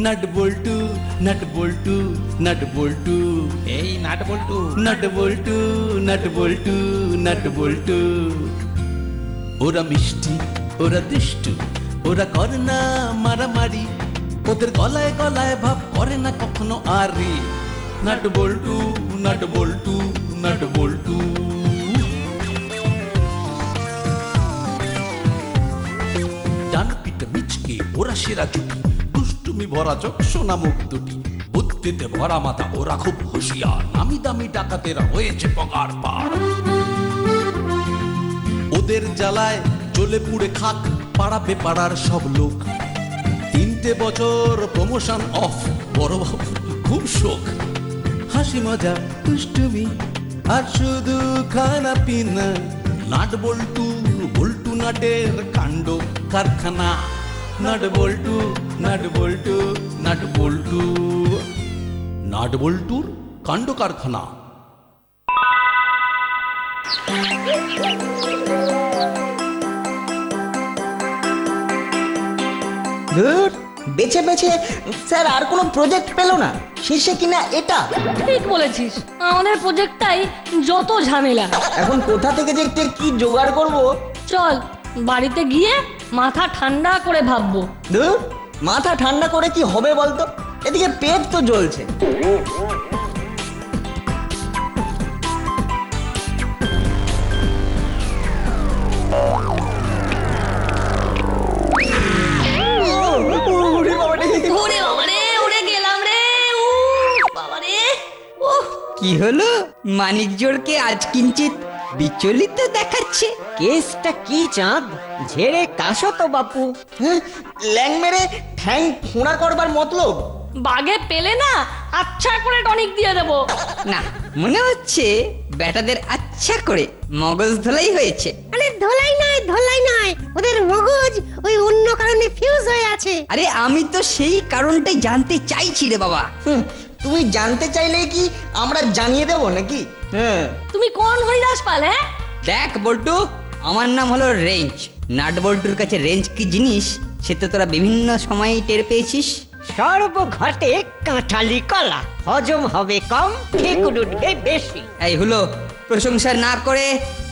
Nut বল্টু nut বল্টু nut বল্টু এই nut বল্টু। Nut বল্টু nut বল্টু nut বল্টু। ওরা মিষ্টি, ওরা দুষ্টু, ওরা করে না মারামারি, ওদের গলায় গলায় ভাব করে না কখনো আরে। নাট বল্টু নাট বল্টু নাট বল্টু। ডান পিঠ মিচকে ওরা সেরা জুটি, দুষ্টুমি ভরা চোখ সোনা মুখ দুটি, বুদ্ধিতে ভরা মাথা ওরা খুব হুঁশিয়ার, নামি দামি ডাকাতেরা হয়েছে পগার পার। ওদের জ্বালায় জ্বলে পুড়ে খাক পাড়াবে পাড়ার সব লোক। 3টে বছর প্রমোশন অফ, বড় বাবু খুব শোক। হাসি মজা দুষ্টুমি আর শুধু খানা পিনা, নাট বল্টু বল্টু নাটের কাণ্ড কারখানা। নাট বল্টু নাট বল্টু নাট বল্টু, নাট বল্টুর কাণ্ড কারখানা। ধুর, বেছে বেছে স্যার আর কোনো প্রজেক্ট পেল না, শেষে কিনা এটা। ঠিক বলেছিস, আমাদের প্রজেক্টটাই যত ঝামেলা। এখন কোথা থেকে যে কি জোগাড় করব? চল বাড়িতে গিয়ে মাথা ঠান্ডা করে ভাববো। ধুর, মাথা ঠান্ডা করে কি হবে বলতো? এদিকে পেট তো জ্বলছে। ওরে বাবা রে। ওরে বাবারে, উড়ে গেলাম রে। উ বাবারে, ও কি হলো? মানিক জোড়কে আজ কিঞ্চিত বিচলিত দেখাচ্ছে। কেসটা কি চাঁদ? ঝেড়ে কাশো তো বাপু। হ্যাঁ, ল্যাং মেরে ঠ্যাং ফোঁড়া করবার মতলব? বাগে পেলে না আচ্ছা করে টনিক দিয়ে দেবো। না, মনে হচ্ছে বেটাদের আচ্ছা করে মগজ ধোলাই হয়েছে। আরে ধোলাই নয়, ওদের মগজ ওই অন্য কারণে ফিউজ হয়ে আছে। আরে আমি তো সেই কারণটাই জানতে চাইছি রে বাবা। তুমি জানতে চাইলেই কি আমরা জানিয়ে দেব নাকি? হ্যাঁ, তুমি কোন হরিদাস পাল? হ্যাঁ, দেখ বল্টু, আমার নাম হলো রেঞ্জ। নাট বল্টুর কাছে রেঞ্জ কি জিনিস সে তো তোরা বিভিন্ন সময়ে টের পেয়েছিস। সর্বঘটে কাঁঠালি কলা, হজম হবে কম, ঠেকুর উঠবে বেশি। এই হলো, প্রশংসা না করে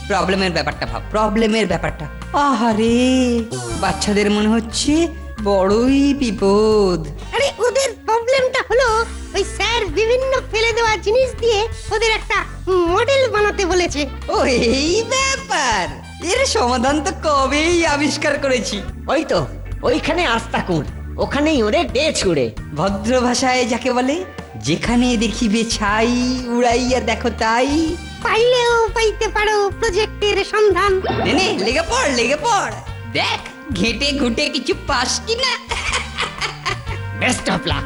প্রবলেমের ব্যাপারটা ভাব, প্রবলেমের ব্যাপারটা। আহারে, বাচ্চাদের মনে হচ্ছে বড়ই বিপদ। আরে ওদের প্রবলেমটা হলো ওই স্যার বিভিন্ন ফেলে দেওয়া জিনিস দিয়ে ওদের একটা মডেল বানাতে বলেছে। ও এই ব্যাপার, এর সমাধান তো কবেই আবিষ্কার করেছি। ওই তো ওইখানে আস্তাকুর, ওখানেই ওরে ডে ছুড়ে। ভদ্র ভাষায় যাকে বলে, যেখানে দেখিবে ছাই উড়াইয়া দেখো তাই। পাইলেও পাইতে পারো প্রজেক্টের সন্ধান। নে নে, লেগে পড় লেগে পড়, দেখ ঘেটে ঘুটে কিছু পাস কিনা। Best of luck.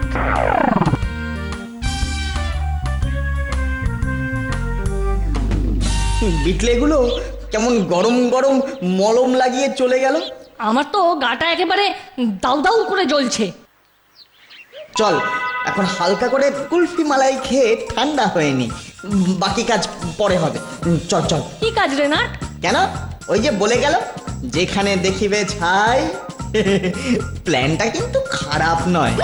বিটলেগুলো কেমন গরম গরম মলম লাগিয়ে চলে গেল। আমার তো গাটা একেবারে দাউ দাউ করে জ্বলছে। চল এখন হালকা করে কুলফি মালাই খেয়ে ঠান্ডা হয়নি, বাকি কাজ পরে হবে। চল চল। কি কাজ রে না? কেন? ওই যে বলে গেল, যেখানে দেখিবে ছাই। প্ল্যানটা কিন্তু খারাপ নয়।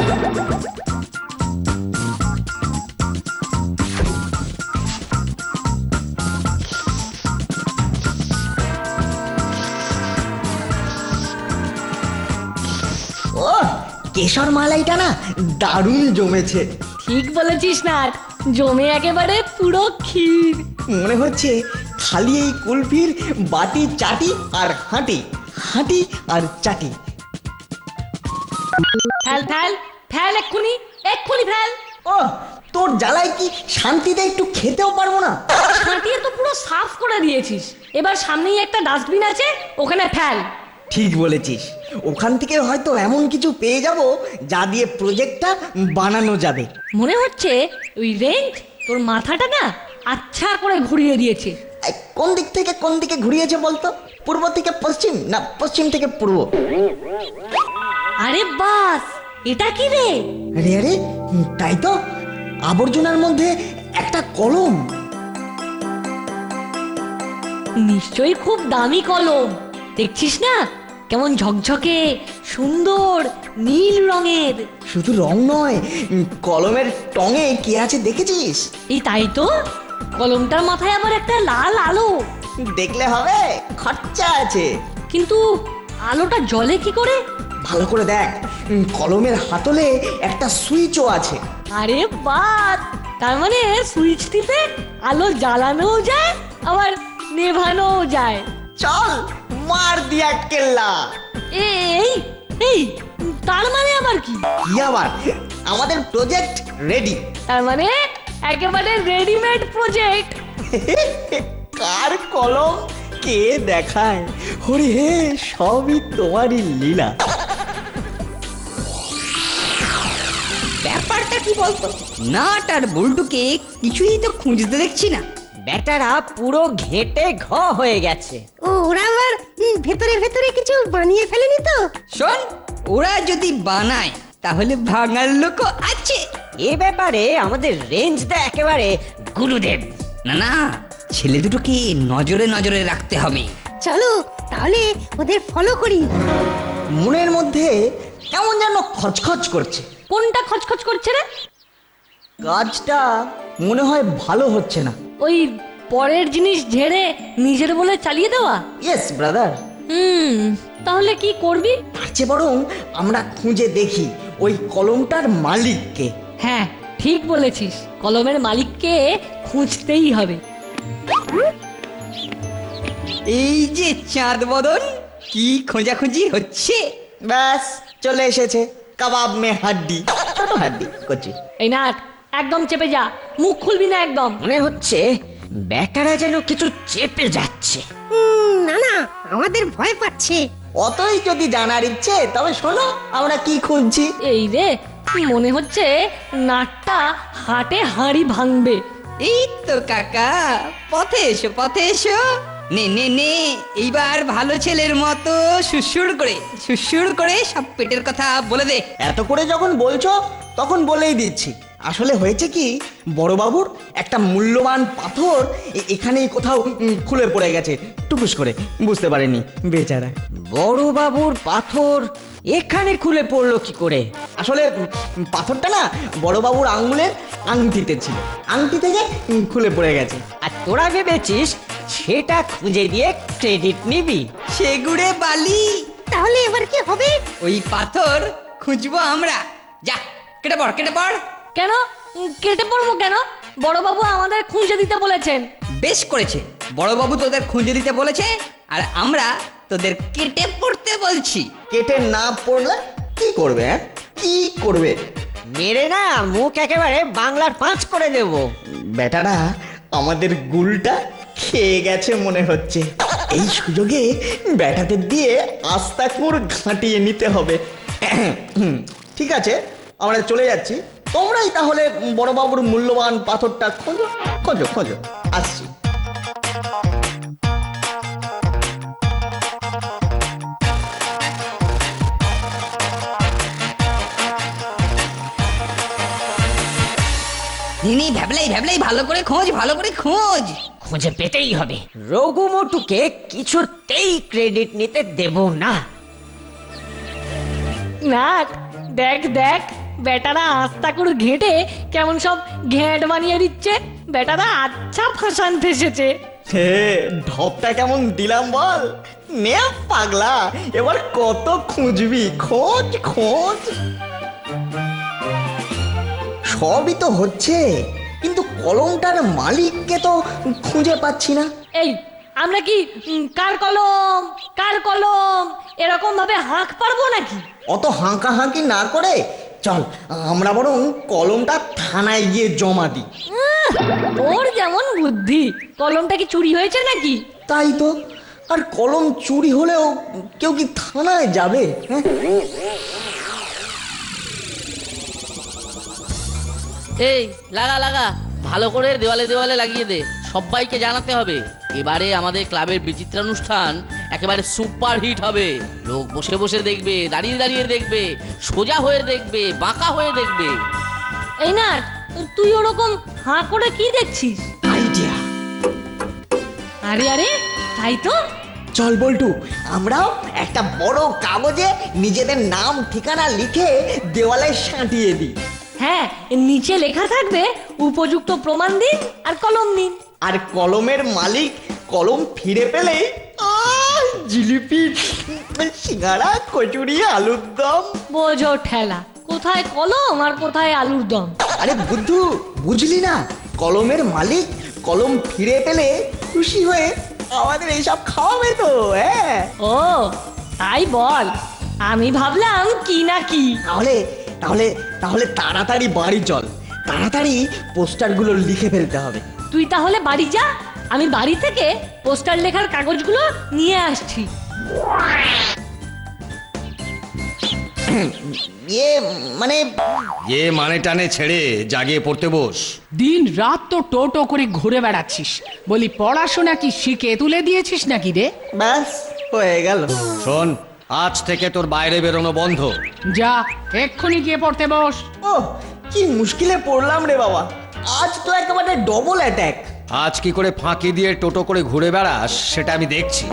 ও, কেশর মালাইটা না দারুণ জমেছে। ঠিক বলেছিস না, জমে একেবারে পুরো ক্ষীর। মনে হচ্ছে খালি এই কুলফির বাটি চাটি আর হাঁটি, হাঁটি আর চাটি। ফেল ফেল ফেল, এক্ষুনি এক্ষুনি ফেল। ও, তোর জ্বালায় কি শান্তিতে একটু খেতেও পারবো না? ছাঁটিয়ে তো পুরো সাফ করে দিয়েছিস। এবার সামনেই একটা ডাস্টবিন আছে, ওখানে ফেল। ঠিক বলেছিস, ওখান থেকে হয়তো এমন কিছু পেয়ে যাব যা দিয়ে প্রজেক্টটা বানানো যাবে। মনে হচ্ছে ওই রেঞ্জ তোর মাথাটা না আচ্ছা করে ঘুরিয়ে দিয়েছে। এই, কোন দিক থেকে কোন দিকে ঘুরিয়েছে বলতো? পূর্ব থেকে পশ্চিম না পশ্চিম থেকে পূর্ব? আরে বাস, এটা কি রে? আরে আরে, তাই তো, আবর্জনার মধ্যে একটা কলম। নিশ্চয়ই খুব দামি কলম। দেখছিস না কেমন ঝকঝকে সুন্দর নীল রঙের। শুধু রং নয়, কলমের টঙে কি আছে দেখেছিস? এই তাই তো, কলমটার মাথায় আবার একটা লাল আলো। দেখলে হবে, খরচা আছে। কিন্তু আলোটা জ্বলে কি করে? ভালো করে দেখ, কলমের হাতলে একটা সুইচও আছে। আরে বাহ, তার মানে সুইচ টিপে আলো জ্বালানোও যায় আবার নেভানোও যায়। চল মার দিয়া কেল্লা। এই এই তার মানে আবার কি? কি আবার, আমাদের প্রজেক্ট রেডি। তার মানে একেবারে রেডিমেড প্রজেক্ট। কার কলম কে দেখায়, হরি হে, সবই তোমারই লীলা। ব্যাপারটা কি বলতো? নাট আর বল্টুকে কিছুই তো খুঁজতে দেখছি না। বেটারা পুরো ঘেটে ঘ হয়ে গেছে। ও ওরা আবার ভেতরে ভেতরে কিছু বানিয়ে ফেলেনি তো? শোন, ওরা যদি বানায় তাহলে ভাঙার লোকও আছে। এ ব্যাপারে আমাদের রেঞ্জ দা একেবারে গুরুদেব। না না, ছেলে দুটোকে নজরে নজরে রাখতে হবে। চলো তাহলে ওদের ফলো করি। মনের মধ্যে কেমন যেন খচখচ করছে। কোনটা খচখচ করছে রে? কাজটা মনে হয় ভালো হচ্ছে না। ওই পরের জিনিস ঝেড়ে নিজের বলে চালিয়ে দেওয়া? Yes brother. তাহলে কি করবি? তার চেয়ে বরং আমরা খুঁজে দেখি ওই কলমটার মালিককে। হ্যাঁ ঠিক বলেছিস, কলমের মালিককে খুঁজতেই হবে। এই যে চাঁদ বদন, কি খোঁজাখুঁজি হচ্ছে। ব্যাস চলে এসেছে, কাবাব মে হাড্ডি, ছোট হাড্ডি কচি। এই নাট, একদম চেপে যা, মুখ খুলবি না একদম। মনে হচ্ছে বেটারা যেন কিছু চেপে যাচ্ছে। না না, আমাদের ভয় পাচ্ছে। অতই যদি জানার ইচ্ছে, তবে শোনো আমরা কি খুঁজছি। এই রে, মনে হচ্ছে নাটটা হাটে হাঁড়ি ভাঙবে। এই তো কাকা, পথে এসো পথে এসো। নে নে নে, এইবার ভালো ছেলের মতো সুসুর করে সব পেটের কথা বলে দে। এত করে যখন বলছো তখন বলেই দিচ্ছি। আসলে হয়েছে কি, বড়বাবুর একটা মূল্যবান পাথর এখানেই কোথাও খুলে পড়ে গেছে, টুকুস করে, বুঝতে পারেনি বেচারা। বড় বাবুর পাথর এখানে খুলে পড়লো কি করে? আসলে পাথরটা না বড়বাবুর আঙ্গুলের আংটিতে ছিল, আংটি থেকে খুলে পড়ে গেছে। আর তোরা ভেবেছিস সেটা খুঁজে দিয়ে ক্রেডিট নিবি? সেগুড়ে বালি, তাহলে এবার কি হবে? ওই পাথর খুঁজবো আমরা। যা, কেটে পড় কেটে পড়। কেন কেটে পড়বো কেন? বড়বাবু আমাদের খুঁজে দিতে বলেছেন। বেশ করেছে, বড়বাবু তোদের খুঁজে দিতে বলেছে, আর আমরা তোদের কেটে পড়তে বলছি। কেটে না পড়লে কি করবে? কি করবে? মেরে না মুখ একেবারে বাংলার 5 করে দেব। বেটারা আমাদের গুলটা খেয়ে গেছে মনে হচ্ছে। এই সুযোগে বেটাদের দিয়ে আস্তা করে ঘাঁটিয়ে নিতে হবে। ঠিক আছে, আমরা চলে যাচ্ছি। তোমরাই তাহলে বড়বাবুর মূল্যবান পাথরটা খোঁজো খোঁজো খোঁজো, আসছি। নিনি, ভ্যাবলাই ভালো করে খোঁজ, ভালো করে খোঁজ। খুঁজে পেতেই হবে। রঘু মোটুকে কিছুতেই ক্রেডিট নিতে দেব না। নাট, দেখ দেখ, বেটারা আস্তা করে ঘেঁটে কেমন সব ঘ্যাঁট বানিয়ে দিচ্ছে। বেটারা আচ্ছা ফাঁসান ফেসেছে। হে, ঢপটা কেমন দিলাম বল? নে পাগলা, এবার কত খুঁজবি, খোঁজ খোঁজ। সবই তো হচ্ছে, কিন্তু কলমটার মালিককে তো খুঁজে পাচ্ছি না। এই আমরা কি কার কলম কার কলম এরকম ভাবে হাঁক পারবো নাকি? অত হাঁকাহাঁকি না করে চল আমরা বরং কলমটা থানায় গিয়ে জমা দিই। তোর যেমন বুদ্ধি, কলমটা কি চুরি হয়েছে নাকি? তাই তো, আর কলম চুরি হলেও কেউ কি থানায় যাবে? হ্যাঁ, এই লাগা লাগা, ভালো করে দেওয়ালে দেওয়ালে লাগিয়ে দে, সবাইকে জানাতে হবে এবারে আমাদের ক্লাবের বিচিত্রানুষ্ঠান একেবারে সুপার হিট হবে। লোক বসে বসে দেখবে, দাঁড়িয়ে দাঁড়িয়ে দেখবে, সোজা হয়ে দেখবে, বাঁকা হয়ে দেখবে। এই না, তুই ওরকম হাঁ করে কি দেখছিস? আইডিয়া। আরে আরে, তাই তো, চল বল্টু, আমরাও একটা বড় কাগজে নিজেদের নাম ঠিকানা লিখে দেওয়ালে সাঁটিয়ে দিই। হ্যাঁ, নিচে লেখা থাকবে উপযুক্ত প্রমাণ দিন আর কলম দিন। আর কলমের মালিক কলম ফিরে পেলে জিলিপি, সিঙ্গাড়া, কচুরি, আলুর দম। বোঝো ঠেলা, কোথায় কলম আর কোথায় আলুর দম। আরে বুদ্ধু, বুঝলি না, কলমের মালিক কলম ফিরে পেলে খুশি হয়ে আমাদের এইসব খাওয়াবে তো। হ্যাঁ, ও তাই বল, আমি ভাবলাম কি না কি। তাহলে তাহলে তাহলে তাড়াতাড়ি বাড়ি চল, তাড়াতাড়ি পোস্টারগুলো লিখে ফেলতে হবে। তুই তাহলে বাড়ি যা, আমি বাড়ি থেকে পোস্টার লেখার কাগজগুলো নিয়ে আসছি। ইয়ে মানে মানে টানে ছেড়ে জাগিয়ে পড়তে বস। দিন রাত তো টোটো করে ঘুরে বেড়াচ্ছিস, বলি পড়াশোনা কি শিখে তুলে দিয়েছিস নাকি রে? ব্যাস হয়ে গেল। শোন, আজ থেকে তোর বাইরে বেরোনো বন্ধ। যা এক্ষুনি গিয়ে পড়তে বস। ও কি মুশকিলে পড়লাম রে বাবা, আজ তো একেবারে ডবল অ্যাটাক। আজ কি করে ফাঁকি দিয়ে টোটো করে ঘুরে বেড়াস সেটা আমি দেখছি।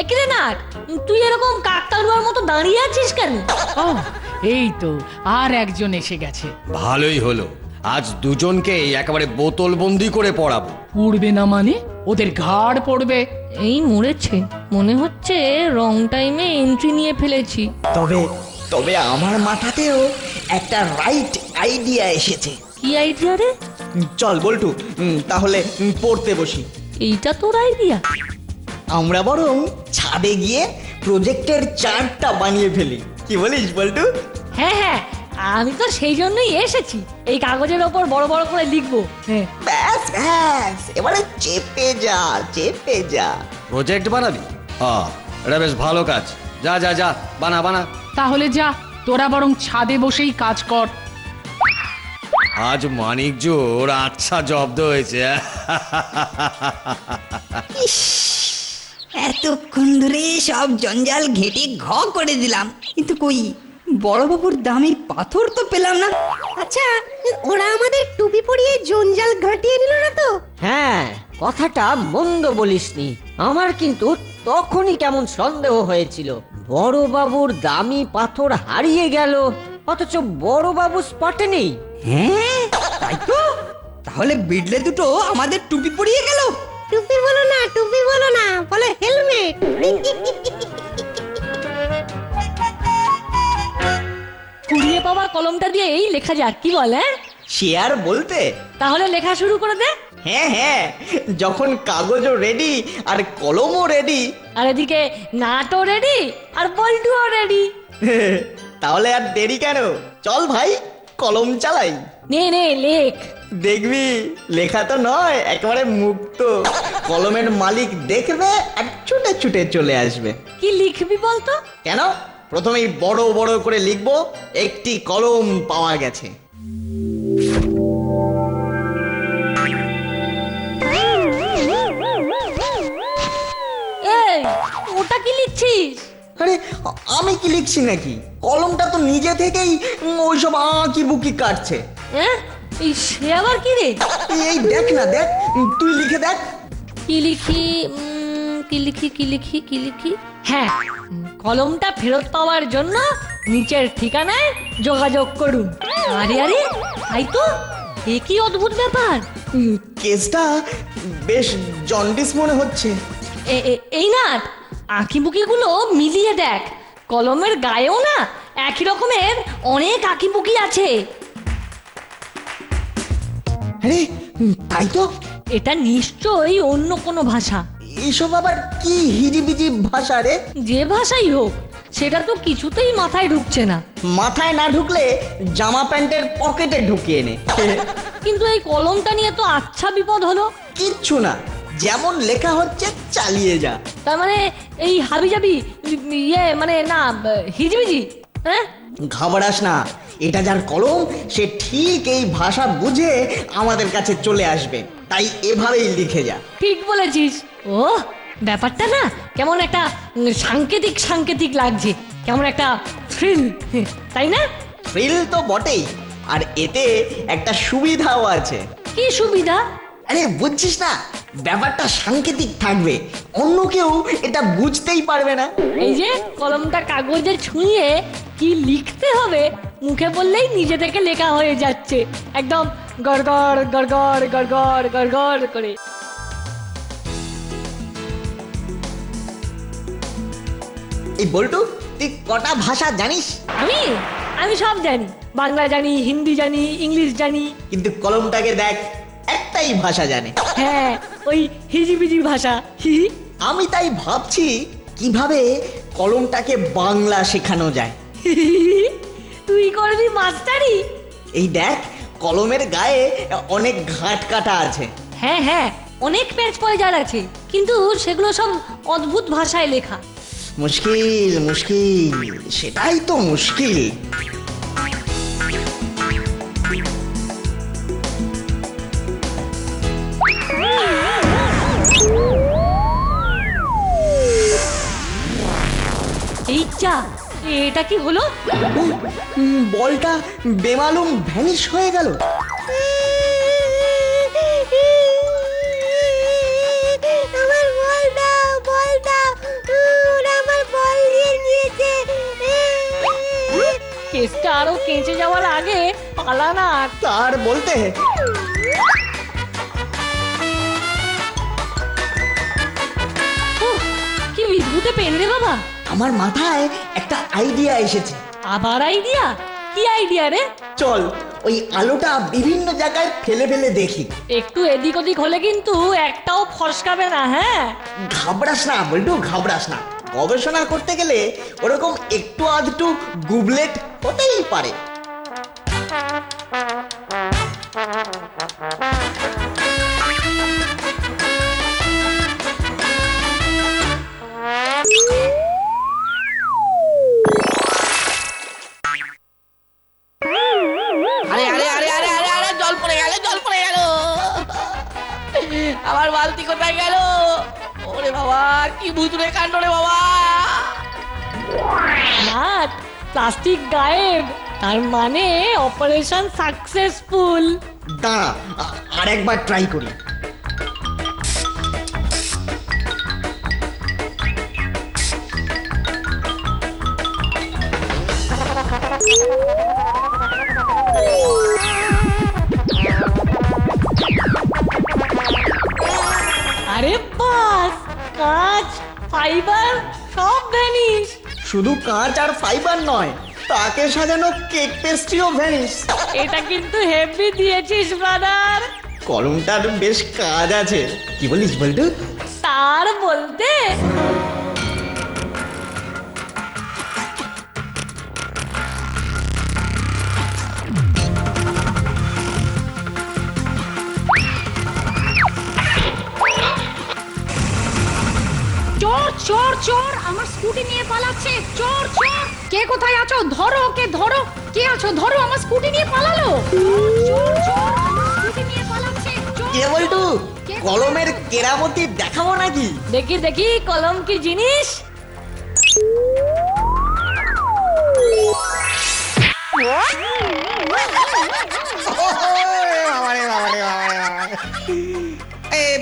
একিরে না, তুই এরকম কাকতাড়ুয়ার মতো দাঁড়িয়ে আছিস কেন? ও এই তো আর একজন এসে গেছে। ভালোই হলো, আজ দুজনকেই একেবারে বোতল বন্দি করে পড়াবো। পড়বে না মানে? ওদের ঘাড় পড়বে। এই মরেছে, মনে হচ্ছে রং টাইমে এন্ট্রি নিয়ে ফেলেছি। তবে তবে আমার মাথাতেও একটা রাইট আইডিয়া এসেছে। কি আইডিয়া রে? চল বল্টু, তাহলে পড়তে বসি। এইটা তোর আইডিয়া? আমরা বরং ছাদে গিয়ে প্রজেক্টের চার্টটা বানিয়ে ফেলি, কি বলিস বল্টু? হ্যাঁ হ্যাঁ, আমি তো সেই জন্যই এসেছি, এই কাগজের ওপর বড় বড় করে লিখবো। হ্যাঁ, ব্যাস ব্যাস, এবারে চেপে যা, চেপে যা। প্রজেক্ট বানাবি? এটা বেশ ভালো কাজ। যা যা যা, বানা বানা। তাহলে যা, তোরা বরং ছাদে বসেই কাজ কর। আজ মানিক জোর আচ্ছা জব্দ হয়েছে। এতক্ষণ ধরে সব জঞ্জাল ঘেটে ঘ করে দিলাম, কিন্তু কই বড়বাবুর দামি পাথর তো পেলাম না। আচ্ছা, ওরা আমাদের টুপি পরিয়ে জঞ্জাল ঘাটিয়ে নিল না তো? হ্যাঁ, কথাটা মন্দ বলিসনি। আমার কিন্তু তখনই কেমন সন্দেহ হয়েছিল, বড়বাবুর দামি পাথর হারিয়ে গেল, অথচ বড়বাবু স্পটে নেই। হ্যাঁ তাই তো, তাহলে বিড়লে দুটো আমাদের টুপি পরিয়ে গেল। টুপি বলো না, টুপি বলো না, বলো হেলমেট। কুড়িয়ে পাওয়া কলমটা দিয়েই লেখা যাক, কি বলে? শেয়ার বলতে? তাহলে লেখা শুরু করে দে। হ্যাঁ হ্যাঁ, যখন কাগজও রেডি আর কলমও রেডি, আর এদিকে নাটও রেডি আর বল্টুও রেডি। তাহলে আর দেরি কেন, চল ভাই কলম চালাই। নে নে লেখ। দেখবি লেখা তো নয়, একেবারে মুক্ত। কলমের মালিক দেখবে আর ছুটে ছুটে চলে আসবে। কি লিখবি বলতো? কেন, প্রথমেই বড় বড় করে লিখবো, একটি কলম পাওয়া গেছে। এই, ওটা কি লিখছিস? আরে আমি কি লিখছি নাকি, কলমটা তো নিজে থেকেই ওইসব আঁকি বুকি কাটছে। হ্যাঁ, এই সে আবার কি রে? এই দেখ না, দেখ, তুই লিখে দেখ। কি লিখি? কি লিখি কি লিখি কি লিখি? হ্যাঁ, কলমটা ফেরত পাওয়ার জন্য নিচের ঠিকানায় যোগাযোগ করুন। আরে আরে, তাই তো, এ কি অদ্ভুত ব্যাপার। কেসটা বেশ জন্ডিস মনে হচ্ছে। এই না, আঁকিবুকিগুলো মিলিয়ে দেখ, কলমের গায়েও না একই রকমের অনেক আঁকিবুকি আছে। আরে তাই তো, এটা নিশ্চয়ই অন্য কোনো ভাষা। এইসব আবার কি হিজিবিজি ভাষা রে? যে ভাষাই হোক, সেটা তো কিছুতেই মাথায় ঢুকছে না। মাথায় না ঢুকলে জামা প্যান্টের পকেটে ঢুকিয়ে নে। কিন্তু এই কলমটা নিয়ে তো আচ্ছা বিপদ হলো। কিচ্ছু না, যেমন লেখা হচ্ছে চালিয়ে যা। তার মানে এই হাবিজাবি, ইয়ে মানে না, হিজিবিজি। হ্যাঁ, ঘাবড়াস না, এটা যার কলম সে ঠিক এই ভাষা বুঝে আমাদের কাছে চলে আসবে, তাই এভাবেই লিখে যা। ঠিক বলেছিস। ও, ব্যাপারটা না কেমন একটা সাংকেতিক সাংকেতিক লাগছে, কেমন একটা থ্রিল, তাই না? থ্রিল তো বটেই, আর এতে একটা সুবিধাও আছে। কি সুবিধা? আরে বুঝছিস না, ব্যাপারটা সাংকেতিক থাকবে, অন্য কেউ এটা বুঝতেই পারবে না। এই যে কলমটা কাগজে ছুঁয়ে কি লিখতে হবে মুখে বললেই নিজে থেকে লেখা হয়ে যাচ্ছে, একদম গড়গড় গড়গড় গড়গড় গড়গড় করে। এই বল্টু, তুই কটা ভাষা জানিস? আমি আমি সব জানি, বাংলা জানি, হিন্দি জানি, ইংলিশ জানি। কিন্তু কলমটাকে দেখ, একটাই ভাষা জানে। হ্যাঁ, ওই হিজিবিজি ভাষা। হি হি। আমি তাই ভাবছি কিভাবে কলমটাকে বাংলা শেখানো যায়। তুই করবি মাস্টারি? এই দেখ, কলমের গায়ে অনেক ঘাট কাটা আছে। হ্যাঁ হ্যাঁ, অনেক পেজ পয়জার আছে, কিন্তু সেগুলো সব অদ্ভুত ভাষায় লেখা। মুশকিল মুশকিল, সেটাই তো মুশকিল। এই যা, এটা কি হলো? বলটা বেমালুম ভ্যানিশ হয়ে গেল। আমার বলটা বলটা ওরা আমার বল নিয়ে নিয়েছে। কেসটা আরো কেঁচে যাওয়ার আগে পালা না। তার বলতে উফ, কি বিদ্যুতে পেন রে বাবা। আমার মাথায় একটা আইডিয়া এসেছে। আবার আইডিয়া? কি আইডিয়া রে? চল ওই আলোটা বিভিন্ন জায়গায় ফেলে ফেলে দেখি। একটু এদিক ওদিক হলে কিন্তু একটাও ফসকাবে না। হ্যাঁ, ঘাবড়াস না বল্টু, ঘাবড়াস না। গবেষণা করতে গেলে ওরকম একটু আধটু গুবলেট হতেই পারে। আরে আরে আরে আরে আরে আরে জল পড়ে গেল, জল পড়ে গেল। আমার বালতি কোথায় গেল? ওরে বাবা, কি ভুতুরে কাণ্ড রে বাবা। নাট, প্লাস্টিক গায়েব, তার মানে অপারেশন সাকসেসফুল। দাঁড়া, আরেকবার ট্রাই করি। আরে বাস, কাঁচ, ফাইবার সব ভ্যানিশ। শুধু কাঁচ আর ফাইবার নয়, তাকে সাজানো কেক পেস্ট্রিও ভ্যানিশ। এটা কিন্তু হেভি দিয়েছিস ব্রাদার। কলমটার বেশ কাজ আছে, কি বলিস বল্টু? তার বলতে চোর চোর চোর, আমার স্কুটি নিয়ে পালাচ্ছে। চোর চোর, কে কোথায় আছো? ধরো ওকে, ধরো। কে আছো? ধরো, আমার স্কুটি নিয়ে পালালো। চোর চোর, আমার স্কুটি নিয়ে পালাচ্ছে। চোর কে বল্টু, কে? কলমের কেরামতি দেখাবো নাকি? দেখি দেখি কলম কি জিনিস।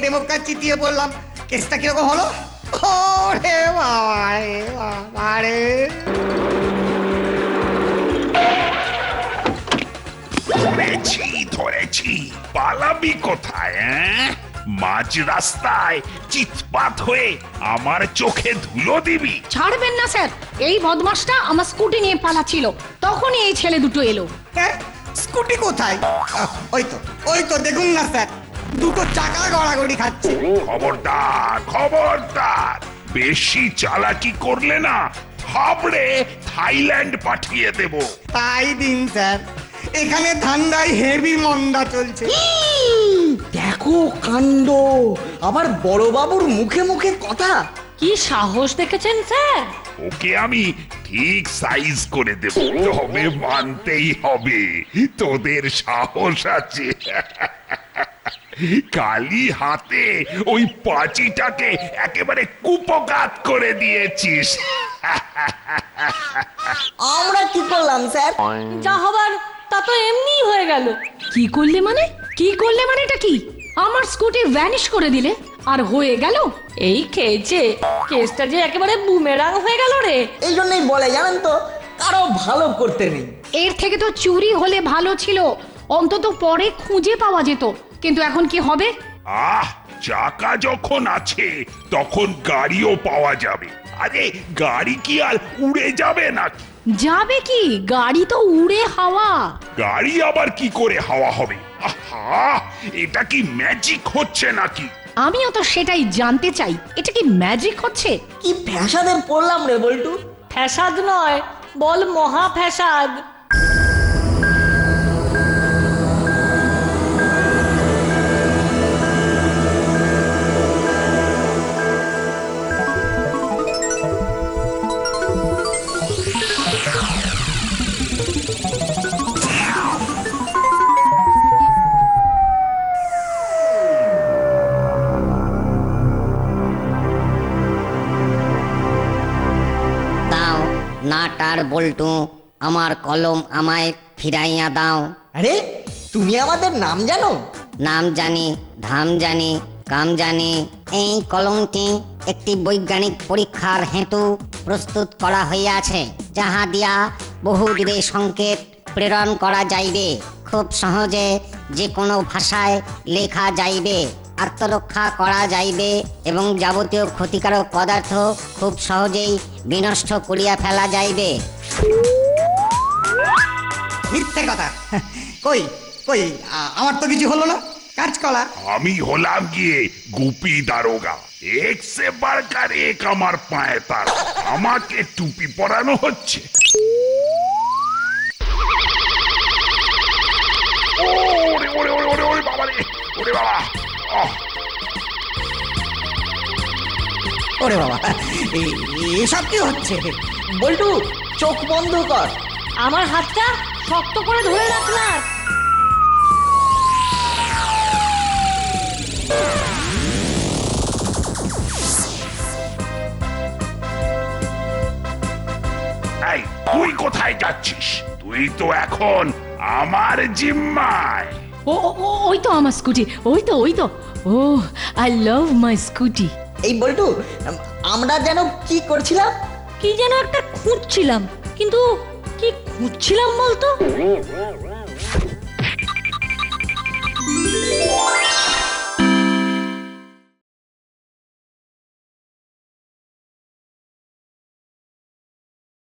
বেমক্কা চিতিয়ে পড়লাম। কেসটা কিরকম হলো? ওরে বাবা রে বাবা রে। ধরেছি ধরেছি, পালাবি কোথায়? মাঝ রাস্তায় চিৎপাত হয়ে আমার চোখে ধুলো দিবি? ছাড়বেন না স্যার, এই বদমাসটা আমার স্কুটি নিয়ে পালাচ্ছিল, তখনই এই ছেলে দুটো এলো। হ্যাঁ, স্কুটি কোথায়? ওই তো দেখুন না স্যার, দুটো চাকা গড়াগড়ি খাচ্ছে। খবরদার খবরদার, বেশি চালাকি করলে না থাবড়ে থাইল্যান্ড পাঠিয়ে দেব। তাই দিন স্যার, এখানে ধান্দায় হেভি মন্দা চলছে। দেখো কাণ্ড, আবার বড়বাবুর মুখে মুখে কথা। কি সাহস দেখেছেন স্যার? ওকে আমি ঠিক সাইজ করে দেব, তবে মানতেই হবে তোদের সাহস আছে। কালি হাতে ওই পাঁচিটাকে একেবারে কুপকাত করে দিয়েছিস। আমরা কি করলাম স্যার? যা হবার তা তো এমনি হয়ে গেল। কি করলে মানে? কি করলে মানে এটা কি? আমার স্কুটি ভ্যানিশ করে দিলে আর হয়ে গেল। এই খেয়েছে, কেসটা যে একেবারে বুমেরাং হয়ে গেল রে। এই জন্যই বলে জানেন তো, কারো ভালো করতে নেই। এর থেকে তো চুরি হলে ভালো ছিল, অন্তত পরে খুঁজে পাওয়া যেত। কিন্তু এখন কি হবে? চাকা যখন আছে তখন গাড়িও পাওয়া যাবে। আরে গাড়ি কি আর উড়ে যাবে নাকি? যাবে কি, গাড়ি তো উড়ে হাওয়া। গাড়ি আবার কি করে হাওয়া হবে? আহা, এটা কি ম্যাজিক হচ্ছে নাকি? আমিও তো সেটাই জানতে চাই, এটা কি ম্যাজিক হচ্ছে? কি ফ্যাসাদে পড়লাম রে বল্টু। ফ্যাসাদ নয়, বল মহা ফ্যাসাদ। দাও নাট আর বল্টু, আমার কলম আমায় ফিরাইয়া দাও। আরে তুমি আমাদের নাম জানো? নাম জানি, ধাম জানি, কাম জানি। এই কলমটি একটি বৈজ্ঞানিক পরীক্ষার হেতু প্রস্তুত করা হইয়াছে, যাহা দিয়া বহুদূরে সংকেত প্রেরণ করা যাইবে। খুব সহজে যে কোনো ভাষায় লেখা যাইবে, আত্মরক্ষা করা যাইবে এবং যাবতীয় ক্ষতিকারক পদার্থ খুব সহজেই বিনষ্ট করিয়া ফেলা যাইবে। মিথ্যে কথা। কই কই, আমার তো কিছু হলো না, কাঁচকলা। আমি হলাম গিয়ে গুপি দারোগা। এক সে বারকার এক আমার পায়ে তার। আমাকে টুপি পরানো হচ্ছে। ওরে ওরে ওরে ওরে ওরে বাবা রে, ওরে বাবা। ওরে বাবা, এসব কি হচ্ছে? বল্টু চোখ বন্ধ কর। আমার হাতটা শক্ত করে ধরে রাখ না। এই তুই কোথায় যাচ্ছিস? তুই তো এখন আমার জিম্মায়। ওই তো আমার স্কুটি, ওই তো ওই তো। ও আই লাভ মাই স্কুটি। এই বল্টু, আমরা যেন কি করছিলাম? কি যেন একটা খুঁজছিলাম, কিন্তু কি খুঁজছিলাম বলতো?